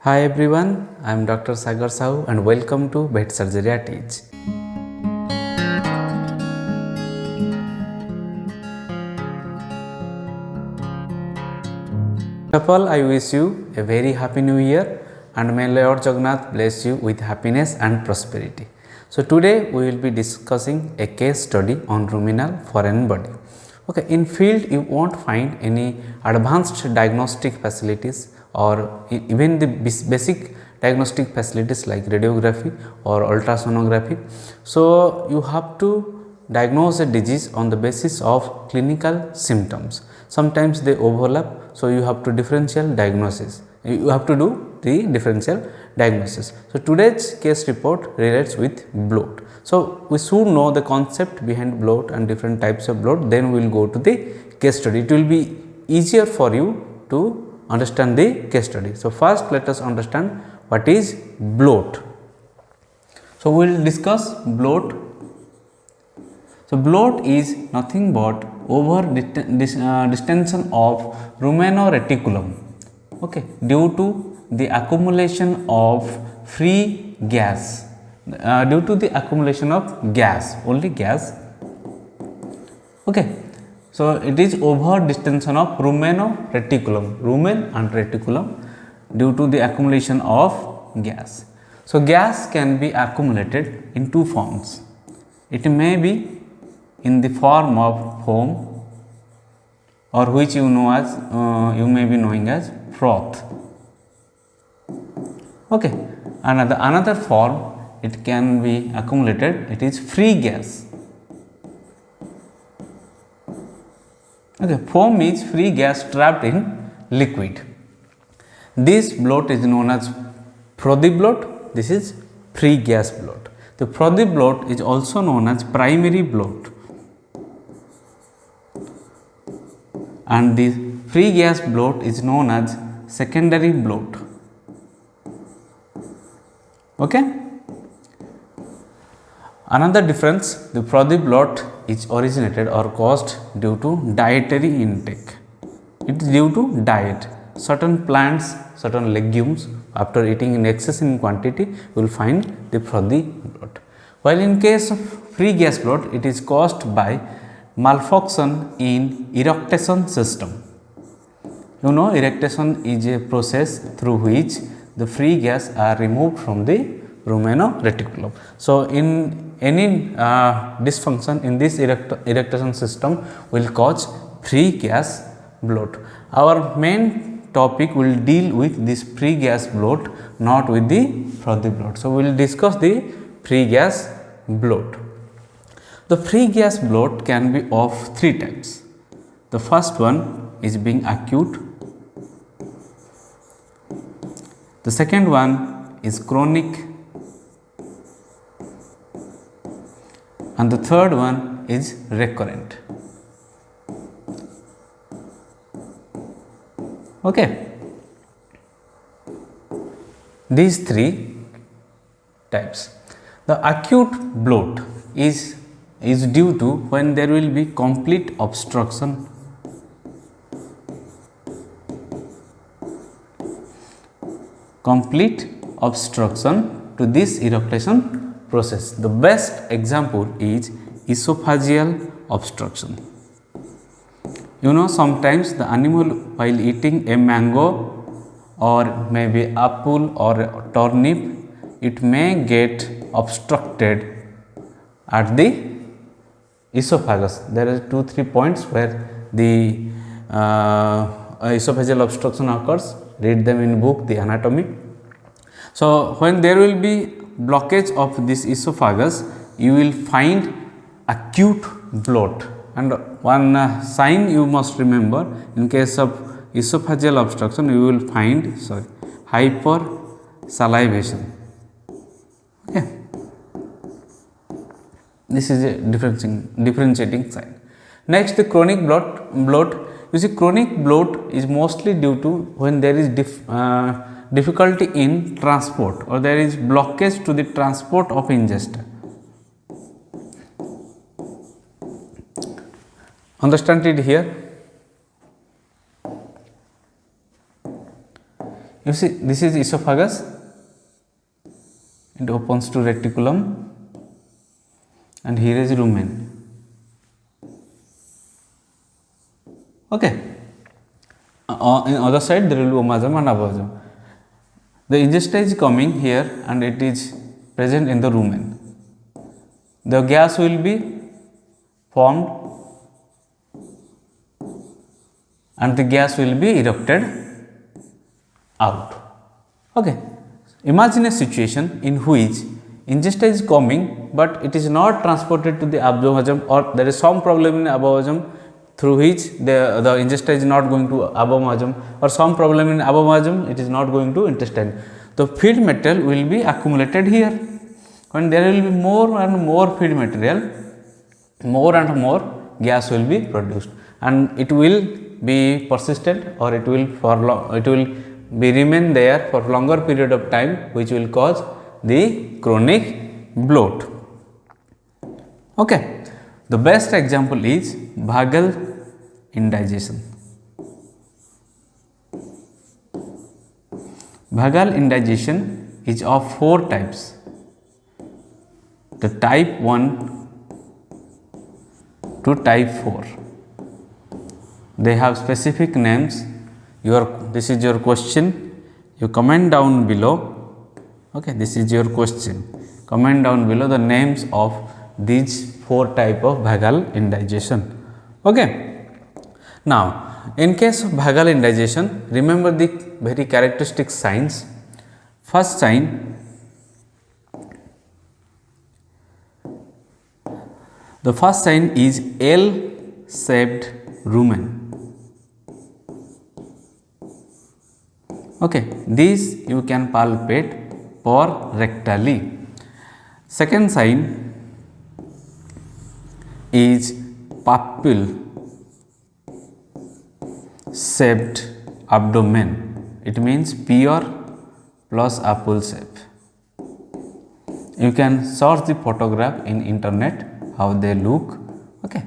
Hi everyone, I am Dr. Sagar Sahu and welcome to Vet Surgery at Ease. First of all, I wish you a very happy new year and may Lord Jagannath bless you with happiness and prosperity. So today we will be discussing a case study on ruminal foreign body. Okay, in field you won't find any advanced diagnostic facilities or even the basic diagnostic facilities like radiography or ultrasonography. So you have to diagnose a disease on the basis of clinical symptoms. Sometimes they overlap, so you have to differential diagnosis. You have to do the differential diagnosis. So today's case report relates with bloat. So we should know the concept behind bloat and different types of bloat, then we will go to the case study. It will be easier for you to understand the case study. So first let us understand what is bloat. So we will discuss bloat. So bloat is nothing but over distension of rumenoreticulum, okay, due to the accumulation of free gas, due to the accumulation of gas, only gas, okay. So it is over distension of rumenoreticulum, rumen and reticulum, due to the accumulation of gas. So gas can be accumulated in two forms. It may be in the form of foam, or which you know as you may be knowing as froth, okay. Another form it can be accumulated, it is free gas, okay. Foam is free gas trapped in liquid. This bloat is known as frothy bloat, this is free gas bloat. The frothy bloat is also known as primary bloat, and the free gas bloat is known as secondary bloat, okay. Another difference, the frothy bloat is originated or caused due to dietary intake. It is due to diet. Certain plants, certain legumes, after eating in excess in quantity, you will find the frothy bloat. While in case of free gas bloat, it is caused by malfunction in eructation system. You know, eructation is a process through which the free gas are removed from the rumenoreticulum. So in any dysfunction in this eructation system will cause free gas bloat. Our main topic will deal with this free gas bloat, not with the frothy bloat. So we will discuss the free gas bloat. The free gas bloat can be of three types. The first one is being acute. The second one is chronic, and the third one is recurrent, okay. These three types. The acute bloat is due to when there will be complete obstruction to this eructation process. The best example is esophageal obstruction. You know, sometimes the animal while eating a mango or maybe apple or a turnip, it may get obstructed at the esophagus. There are 2-3 points where the esophageal obstruction occurs. Read them in book, the anatomy. So when there will be blockage of this esophagus, you will find acute bloat. And one sign you must remember, in case of esophageal obstruction, you will find hypersalivation. Okay. This is a differentiating sign. Next, the chronic bloat. You see, chronic bloat is mostly due to when there is difficulty in transport, or there is blockage to the transport of ingesta. Understand it here. You see, this is esophagus, it opens to reticulum, and here is rumen. Okay. In other side there will be omasum and abasum. The ingesta is coming here and it is present in the rumen. The gas will be formed and the gas will be erupted out. Okay. Imagine a situation in which ingesta is coming, but it is not transported to the abomasum, or there is some problem in abomasum through which the ingesta is not going to abomasum, or some problem in abomasum, it is not going to intestine. The feed material will be accumulated here. When there will be more and more feed material, more and more gas will be produced, and it will be persistent, or it will be remain there for longer period of time, which will cause the chronic bloat. Okay. The best example is vagal indigestion. Vagal indigestion is of 4 types. The type 1 to type 4. They have specific names. This is your question. You comment down below. Okay, this is your question. Comment down below the names of these 4 type of vagal indigestion. Okay. Now, in case of vagal indigestion, remember the very characteristic signs. First sign, the first sign is L-shaped rumen. Okay, this you can palpate per rectally. Second sign is papule shaped abdomen. It means pear plus apple shape. You can search the photograph in internet how they look. Okay.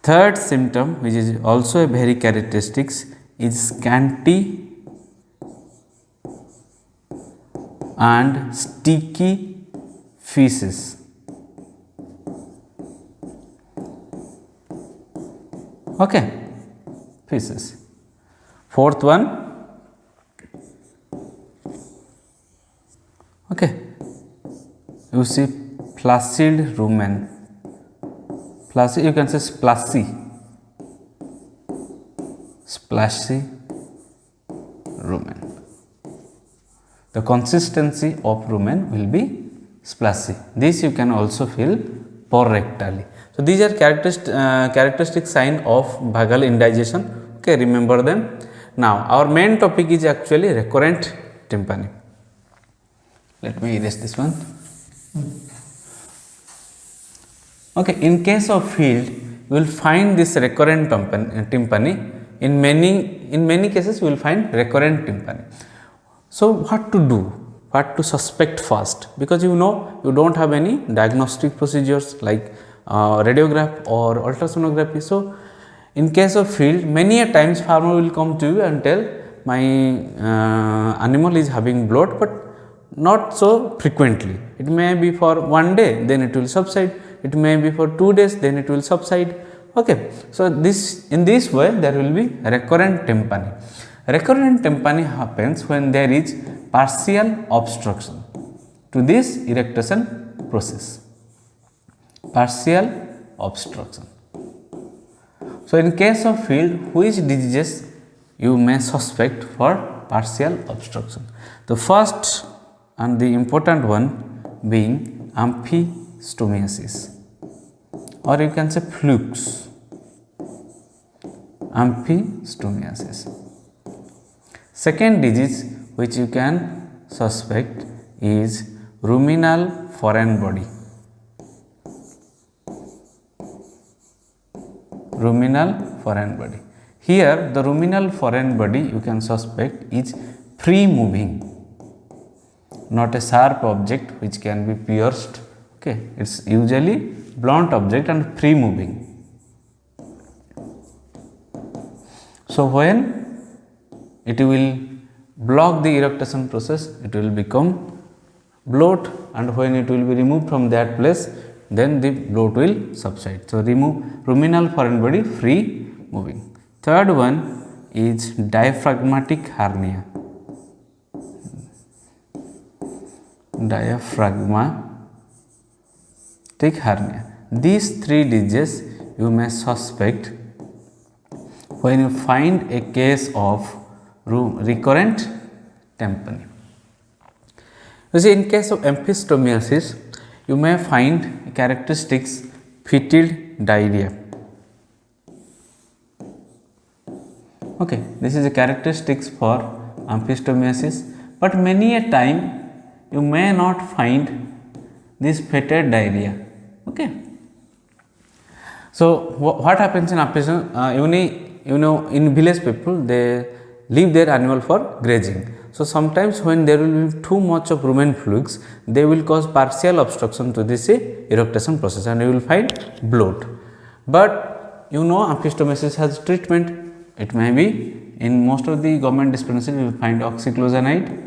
Third symptom, which is also a very characteristic, is scanty and sticky feces. Okay, feces. Fourth one, okay, you see flaccid rumen. Flaccid, you can say splashy, splashy rumen. The consistency of rumen will be splashy. This you can also feel per rectally. So these are characteristic sign of vagal indigestion. Okay, remember them. Now our main topic is actually recurrent tympani. Let me erase this one. Okay, in case of field, you will find this recurrent tympani. In many cases, you will find recurrent tympani. So what to do? What to suspect first? Because you know you don't have any diagnostic procedures like radiograph or ultrasonography. So in case of field, many a times farmer will come to you and tell my animal is having bloat, but not so frequently. It may be for one day, then it will subside. It may be for 2 days, then it will subside. Okay. So in this way there will be recurrent tympani. Recurrent tympani happens when there is partial obstruction to this eructation process. Partial obstruction. So in case of field, which diseases you may suspect for partial obstruction? The first and the important one being amphistomiasis, or you can say flukes. Amphistomiasis. Second disease which you can suspect is ruminal foreign body. Ruminal foreign body. Here the ruminal foreign body you can suspect is free moving, not a sharp object which can be pierced. Okay, it's usually blunt object and free moving. So when it will block the eructation process, it will become bloat, and when it will be removed from that place, then the bloat will subside. So, remove ruminal foreign body free moving. Third one is diaphragmatic hernia. Diaphragmatic hernia. These three diseases you may suspect when you find a case of recurrent tympani. You see, in case of emphystomiasis, you may find characteristics fetid diarrhea. Okay, this is a characteristics for emphystomiasis, but many a time you may not find this fetid diarrhea. Okay. So, what happens in emphystomiasis? In village people, they leave their animal for grazing. So, sometimes when there will be too much of rumen flux, they will cause partial obstruction to this eructation process, and you will find bloat. But emphystomiasis has treatment. It may be in most of the government dispensaries you will find oxyclosanide,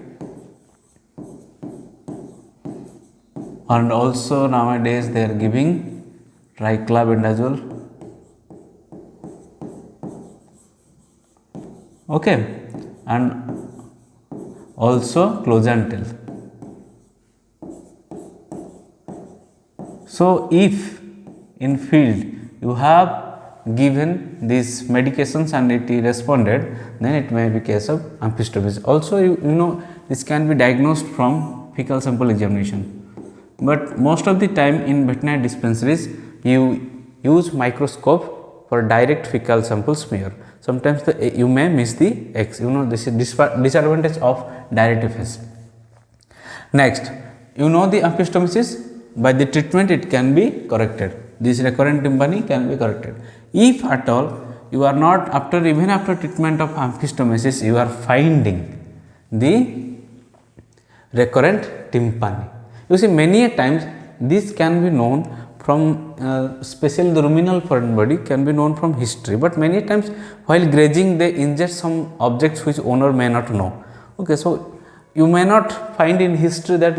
and also nowadays they are giving triclabendazole. Okay, and also closantel. So, if in field you have given these medications and it responded, then it may be case of emphystomiasis. Also, this can be diagnosed from fecal sample examination, but most of the time in veterinary dispensaries you use microscope for direct fecal sample smear. Sometimes you may miss the X. This is disadvantage of direct FS. Next, the emphystomiasis, by the treatment it can be corrected. This recurrent tympani can be corrected. If at all you are not, even after treatment of emphystomiasis, you are finding the recurrent tympani. You see, many a times this can be known from especially the ruminal foreign body can be known from history, but many times while grazing they injure some objects which owner may not know. Okay, so you may not find in history that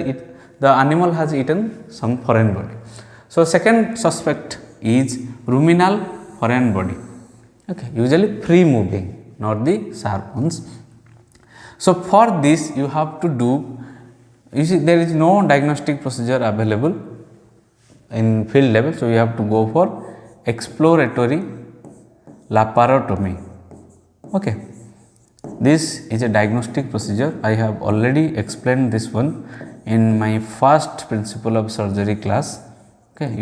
the animal has eaten some foreign body. So, second suspect is ruminal foreign body. Okay, usually free moving, not the sharp ones. So, for this you have to do, you see, there is no diagnostic procedure available in field level. So, you have to go for exploratory laparotomy. Okay, this is a diagnostic procedure. I have already explained this one in my first principle of surgery class. Okay,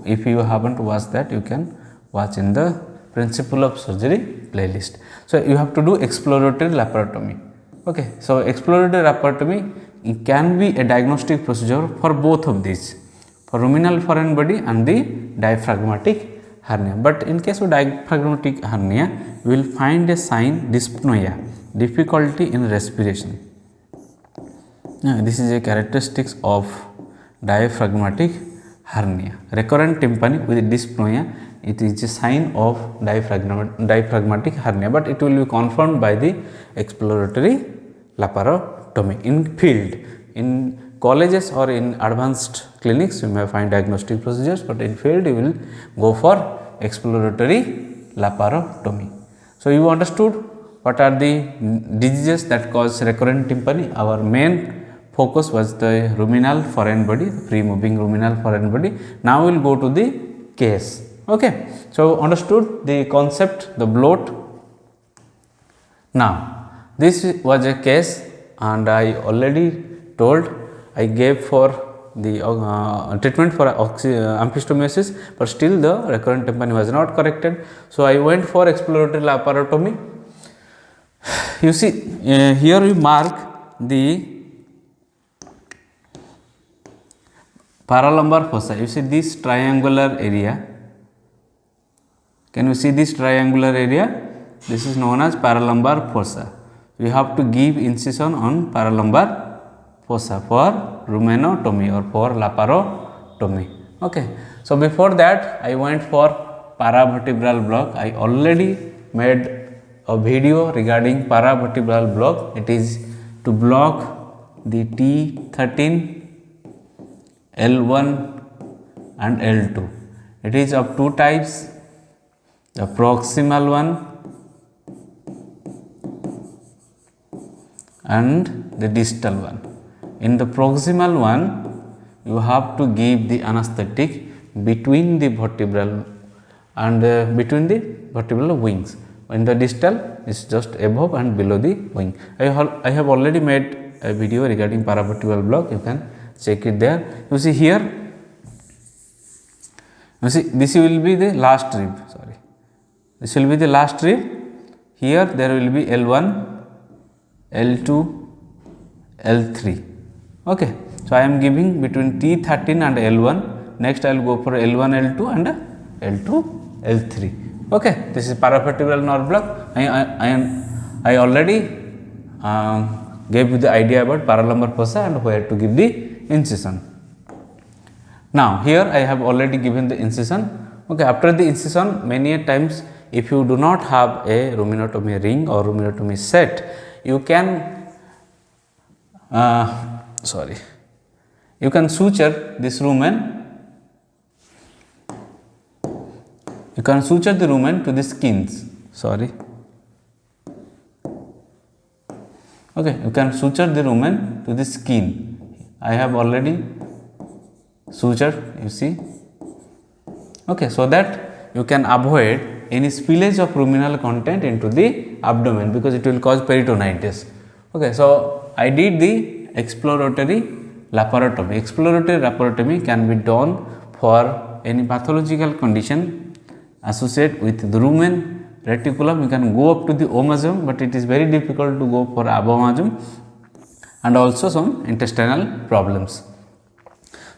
if you haven't watched that, you can watch in the principle of surgery playlist. So, you have to do exploratory laparotomy. Okay, so exploratory laparotomy, it can be a diagnostic procedure for both of these, for ruminal foreign body and the diaphragmatic hernia. But in case of diaphragmatic hernia, we will find a sign dyspnoea, difficulty in respiration. Now, this is a characteristics of diaphragmatic hernia. Recurrent tympani with dyspnoea, it is a sign of diaphragmatic hernia, but it will be confirmed by the exploratory laparotomy. In field, in colleges or in advanced clinics, you may find diagnostic procedures, but in field you will go for exploratory laparotomy. So, you understood what are the diseases that cause recurrent tympani. Our main focus was the ruminal foreign body, free moving ruminal foreign body. Now, we will go to the case. Okay. So, understood the concept, the bloat. Now, this was a case, and I already told I gave for the treatment for emphystomiasis, but still the recurrent tympani was not corrected. So, I went for exploratory laparotomy. You see, here we mark the paralumbar fossa. You see this triangular area. Can you see this triangular area? This is known as paralumbar fossa. You have to give incision on paralumbar fossa for rumenotomy or for laparotomy. Okay. So, before that I went for paravertebral block. I already made a video regarding paravertebral block. It is to block the T13, L1 and L2. It is of two types, the proximal one and the distal one. In the proximal one, you have to give the anesthetic between the vertebral and between the vertebral wings. In the distal, is just above and below the wing. I have already made a video regarding paravertebral block. You can check it there. You see here, you see this will be the last rib. Sorry, this will be the last rib. Here there will be L1, L2, L3. Okay, so I am giving between T13 and L1. Next I will go for L1, L2 and L2, L3. Okay, this is paravertebral nerve block. I already gave you the idea about paralumbar fossa and where to give the incision. Now here I have already given the incision. Okay, after the incision, many a times if you do not have a ruminotomy ring or ruminotomy set, you can you can suture this rumen. You can suture the rumen to the skins. Okay, you can suture the rumen to the skin. I have already sutured, you see. Okay, so that you can avoid any spillage of ruminal content into the abdomen, because it will cause peritonitis. Okay, so I did the exploratory laparotomy. Exploratory laparotomy can be done for any pathological condition associated with the rumen, reticulum. You can go up to the omasum, but it is very difficult to go for abomasum, and also some intestinal problems.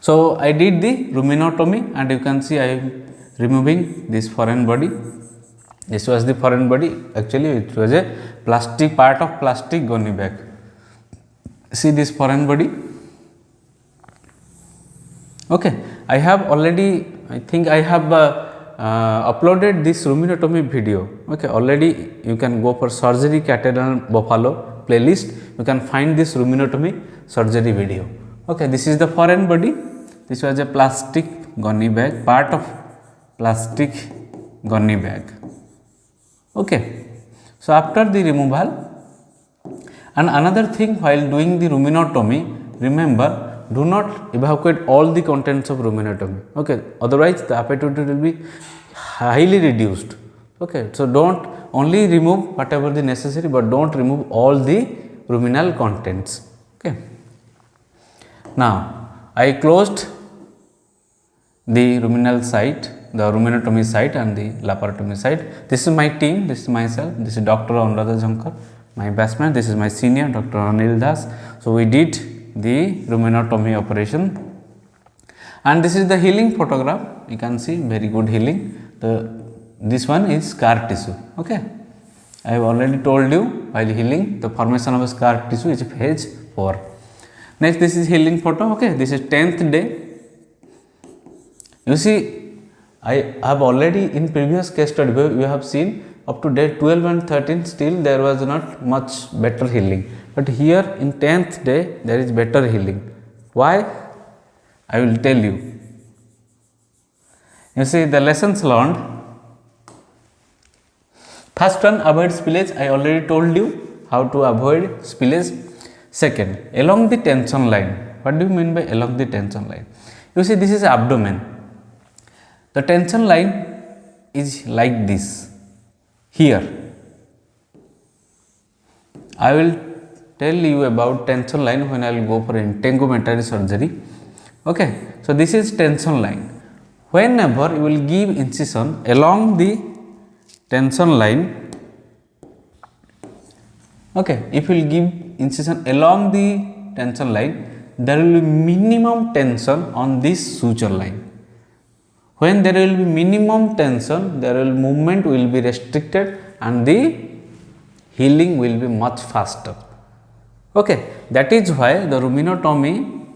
So I did the ruminotomy, and you can see I am removing this foreign body. This was the foreign body. Actually, it was a plastic part of plastic gunny bag. See this foreign body. Okay, I have already, I think I have uploaded this ruminotomy video. Okay, already you can go for surgery cathedral buffalo playlist. You can find this ruminotomy surgery video. Okay, this is the foreign body. This was a plastic gunny bag, part of plastic gunny bag. Okay, so after the removal, and another thing, while doing the ruminotomy, remember, do not evacuate all the contents of ruminotomy. Okay, otherwise the appetite will be highly reduced. Okay, so don't only remove whatever the necessary, but don't remove all the ruminal contents. Okay, now I closed the ruminal site, the ruminotomy site and the laparotomy site. This is my team. This is myself. This is Dr. Anuradha Jankar, my batchmate. This is my senior, Dr. Anil Das. So we did the ruminotomy operation, and this is the healing photograph. You can see very good healing. This one is scar tissue. Okay, I have already told you, while healing, the formation of a scar tissue is phase 4. Next, this is healing photo. Okay, this is 10th day. You see, I have already in previous case study you have seen up to day 12 and 13, still there was not much better healing. But here in 10th day there is better healing. Why? I will tell you. You see the lessons learned. First one, avoid spillage. I already told you how to avoid spillage. Second, along the tension line. What do you mean by along the tension line? You see, this is abdomen. The tension line is like this. Here, I will tell you about tension line when I will go for integumentary surgery. Okay, so this is tension line. Whenever you will give incision along the tension line, okay, if you will give incision along the tension line, there will be minimum tension on this suture line. When there will be minimum tension, there will movement will be restricted and the healing will be much faster. Okay, that is why the ruminotomy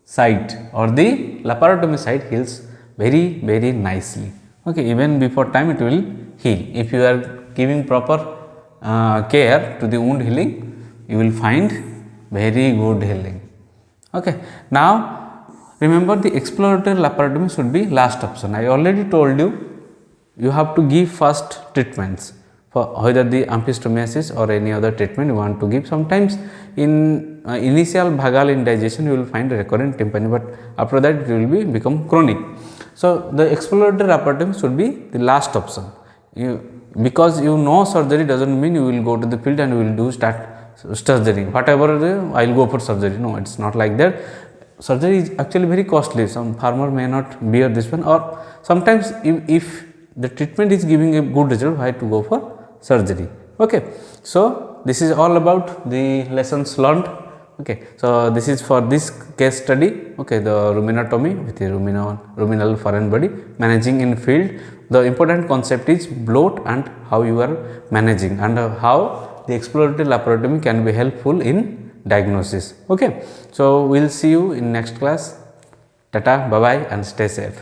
site or the laparotomy site heals very nicely. Okay, even before time it will heal. If you are giving proper care to the wound healing, you will find very good healing. Okay. Now remember, the exploratory laparotomy should be last option. I already told you have to give first treatments for whether the amphistomiasis or any other treatment you want to give. Sometimes in initial vagal indigestion you will find recurrent tympani, but after that it will become chronic. So the exploratory laparotomy should be the last option. Because you know surgery doesn't mean you will go to the field and you will do start surgery. Whatever I will go for surgery. No, it's not like that. Surgery is actually very costly. Some farmer may not bear this one, or sometimes if the treatment is giving a good result, why to go for surgery. Okay. So this is all about the lessons learned. Okay. So this is for this case study. Okay, the ruminotomy with the ruminal foreign body, managing in field. The important concept is bloat and how you are managing, and how the exploratory laparotomy can be helpful in diagnosis. Okay. So we will see you in next class. Tata, bye bye, and stay safe.